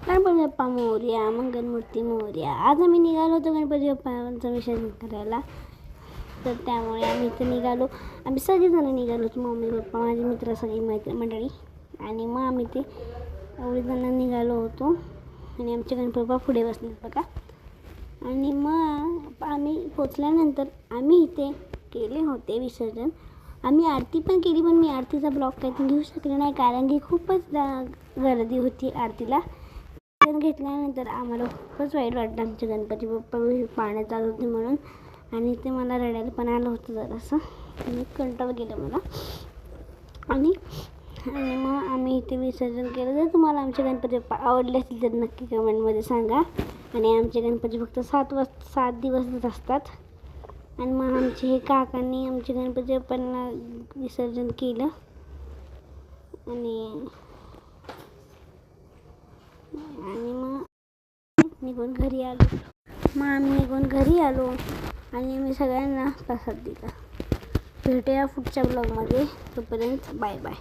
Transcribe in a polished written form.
गणपती बाप्पा मोरया, मंगलमूर्ती मोरया. आज आम्ही निघालो होतो गणपती बाप्पांचं विसर्जन करायला. तर त्यामुळे आम्ही इथं निघालो. आम्ही सगळेजण निघालो होतो, मम्मी पप्पा, माझे मित्र, सगळी मंडळी. आणि मग आम्ही ते एवढेजण निघालो होतो आणि आमचे गणपती बाप्पा पुढे बसले बघा. आणि मग आम्ही पोचल्यानंतर आम्ही इथे केले होते विसर्जन. आम्ही आरती पण केली, पण मी आरतीचा ब्लॉग काही घेऊ शकले नाही कारण की खूपच गर्दी होती आरतीला. घेतल्यानंतर आम्हाला खूपच वाईट वाटलं, आमचे गणपती बाप्पा पाण्यात चालू होते म्हणून. आणि ते मला रडायला पण आलं होतं जरासं, मी कंटाळा गेलं मला. आणि मग आम्ही इथे विसर्जन केलं. जर तुम्हाला आमचे गणपती बाप्पा आवडले असतील तर नक्की कमेंटमध्ये सांगा. आणि आमचे गणपती फक्त 7 दिवसच असतात. आणि मग आमचे हे काकांनी आमचे गणपती बाप्पांना विसर्जन केलं. आणि मग निघून घरी आलो. आणि मी सगळ्यांना प्रसाद दिला. भेटूया पुढच्या ब्लॉगमध्ये. तोपर्यंत बाय बाय.